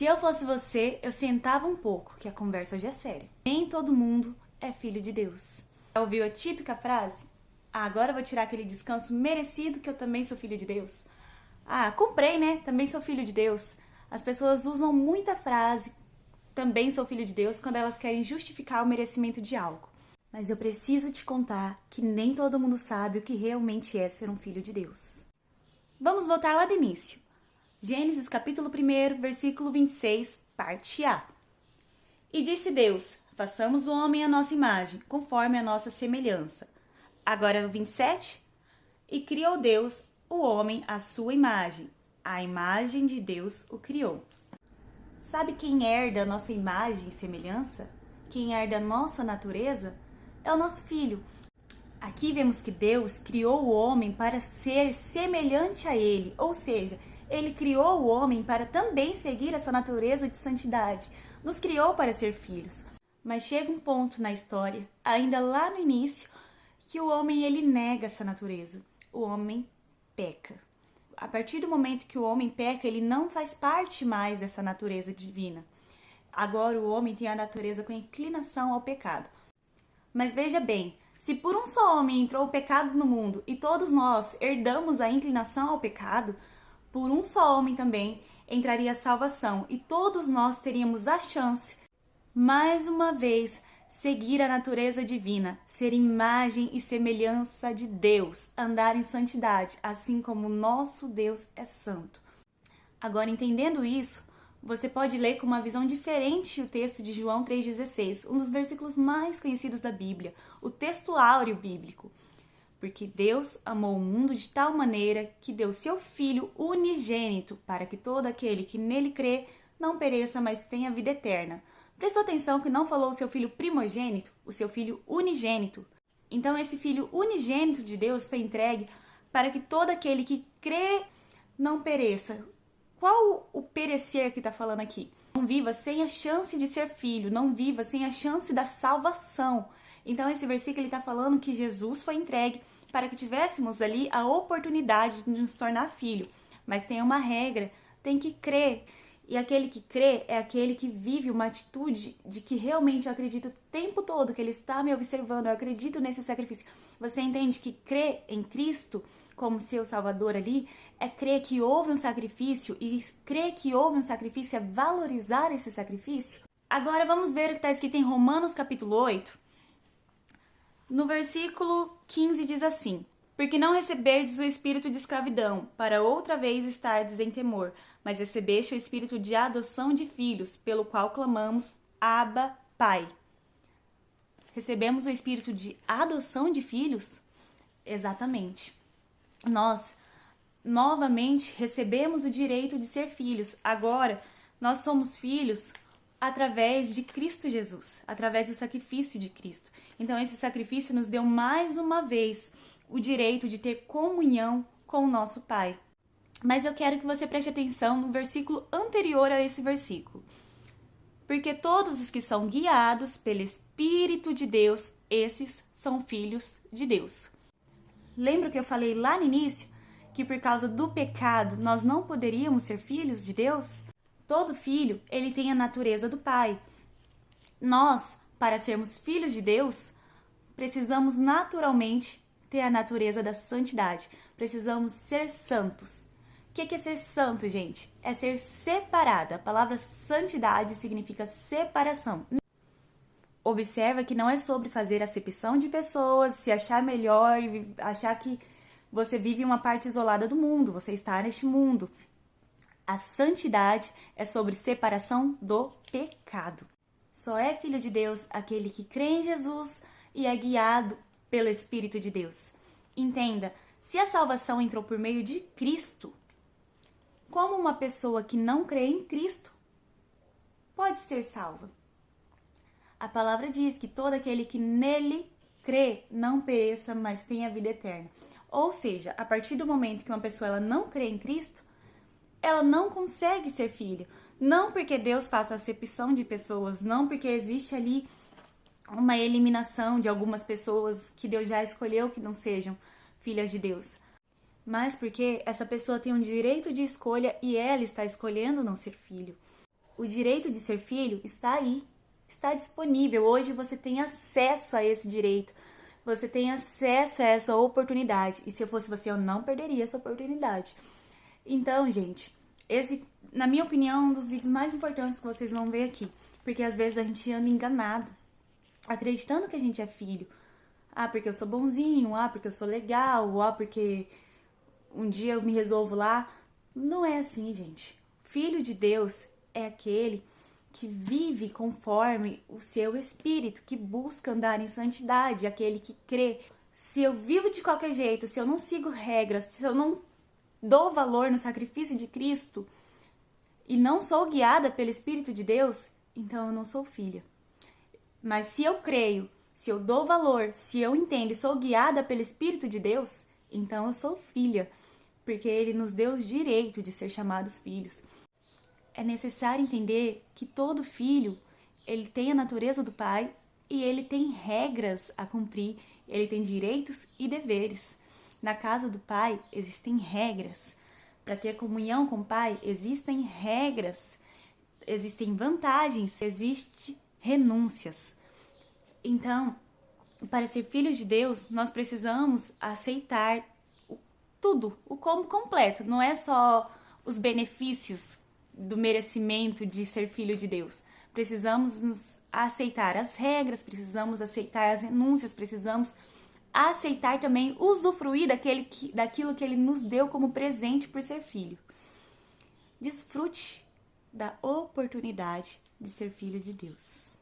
Se eu fosse você, eu sentava um pouco, que a conversa hoje é séria. Nem todo mundo é filho de Deus. Já ouviu a típica frase? Agora eu vou tirar aquele descanso merecido que eu também sou filho de Deus. Comprei, né? Também sou filho de Deus. As pessoas usam muita frase, também sou filho de Deus, quando elas querem justificar o merecimento de algo. Mas eu preciso te contar que nem todo mundo sabe o que realmente é ser um filho de Deus. Vamos voltar lá do início. Gênesis capítulo 1, versículo 26, parte A. E disse Deus, façamos o homem à nossa imagem, conforme a nossa semelhança. Agora o 27. E criou Deus o homem à sua imagem. A imagem de Deus o criou. Sabe quem herda a nossa imagem e semelhança? Quem herda a nossa natureza? É o nosso filho. Aqui vemos que Deus criou o homem para ser semelhante a ele, ou seja, ele criou o homem para também seguir essa natureza de santidade. Nos criou para ser filhos. Mas chega um ponto na história, ainda lá no início, que o homem ele nega essa natureza. O homem peca. A partir do momento que o homem peca, ele não faz parte mais dessa natureza divina. Agora o homem tem a natureza com inclinação ao pecado. Mas veja bem, se por um só homem entrou o pecado no mundo e todos nós herdamos a inclinação ao pecado, por um só homem também entraria a salvação e todos nós teríamos a chance, mais uma vez, seguir a natureza divina, ser imagem e semelhança de Deus, andar em santidade, assim como o nosso Deus é santo. Agora, entendendo isso, você pode ler com uma visão diferente o texto de João 3,16, um dos versículos mais conhecidos da Bíblia, o texto áureo bíblico. Porque Deus amou o mundo de tal maneira que deu seu Filho unigênito para que todo aquele que nele crê não pereça, mas tenha vida eterna. Prestou atenção que não falou o seu filho primogênito, o seu filho unigênito. Então esse filho unigênito de Deus foi entregue para que todo aquele que crê não pereça. Qual o perecer que está falando aqui? Não viva sem a chance de ser filho, não viva sem a chance da salvação. Então esse versículo está falando que Jesus foi entregue para que tivéssemos ali a oportunidade de nos tornar filho. Mas tem uma regra, tem que crer. E aquele que crê é aquele que vive uma atitude de que realmente eu acredito o tempo todo que ele está me observando, eu acredito nesse sacrifício. Você entende que crer em Cristo como seu Salvador ali é crer que houve um sacrifício e crer que houve um sacrifício é valorizar esse sacrifício? Agora vamos ver o que está escrito em Romanos capítulo 8. No versículo 15 diz assim: porque não receberdes o espírito de escravidão, para outra vez estardes em temor, mas recebeste o espírito de adoção de filhos, pelo qual clamamos, Abba, Pai. Recebemos o espírito de adoção de filhos? Exatamente. Nós, novamente, recebemos o direito de ser filhos. Agora, nós somos filhos através de Cristo Jesus, através do sacrifício de Cristo. Então, esse sacrifício nos deu mais uma vez o direito de ter comunhão com o nosso Pai. Mas eu quero que você preste atenção no versículo anterior a esse versículo. Porque todos os que são guiados pelo Espírito de Deus, esses são filhos de Deus. Lembra que eu falei lá no início que por causa do pecado nós não poderíamos ser filhos de Deus? Todo filho, ele tem a natureza do Pai. Nós, para sermos filhos de Deus, precisamos naturalmente ter a natureza da santidade. Precisamos ser santos. O que é ser santo, gente? É ser separado. A palavra santidade significa separação. Observa que não é sobre fazer acepção de pessoas, se achar melhor, achar que você vive uma parte isolada do mundo, você está neste mundo. A santidade é sobre separação do pecado. Só é filho de Deus aquele que crê em Jesus e é guiado pelo Espírito de Deus. Entenda, se a salvação entrou por meio de Cristo, como uma pessoa que não crê em Cristo pode ser salva? A palavra diz que todo aquele que nele crê não pereça, mas tenha vida eterna. Ou seja, a partir do momento que uma pessoa ela não crê em Cristo, ela não consegue ser filho. Não porque Deus faça acepção de pessoas, não porque existe ali uma eliminação de algumas pessoas que Deus já escolheu que não sejam filhas de Deus, mas porque essa pessoa tem um direito de escolha e ela está escolhendo não ser filho. O direito de ser filho está aí, está disponível. Hoje você tem acesso a esse direito, você tem acesso a essa oportunidade. E se eu fosse você, eu não perderia essa oportunidade. Então, gente, esse, na minha opinião, é um dos vídeos mais importantes que vocês vão ver aqui. Porque às vezes a gente anda enganado, acreditando que a gente é filho. Ah, porque eu sou bonzinho, ah, porque eu sou legal, ah, porque um dia eu me resolvo lá. Não é assim, gente. Filho de Deus é aquele que vive conforme o seu espírito, que busca andar em santidade, aquele que crê. Se eu vivo de qualquer jeito, se eu não sigo regras, se eu não dou valor no sacrifício de Cristo e não sou guiada pelo Espírito de Deus, então eu não sou filha. Mas se eu creio, se eu dou valor, se eu entendo e sou guiada pelo Espírito de Deus, então eu sou filha, porque Ele nos deu o direito de ser chamados filhos. É necessário entender que todo filho, ele tem a natureza do pai e ele tem regras a cumprir, ele tem direitos e deveres. Na casa do pai existem regras. Para ter comunhão com o pai, existem regras, existem vantagens, existem renúncias. Então, para ser filhos de Deus, nós precisamos aceitar tudo, o combo completo. Não é só os benefícios do merecimento de ser filho de Deus. Precisamos aceitar as regras, precisamos aceitar as renúncias, precisamos aceitar também usufruir daquilo que Ele nos deu como presente por ser filho. Desfrute da oportunidade de ser filho de Deus.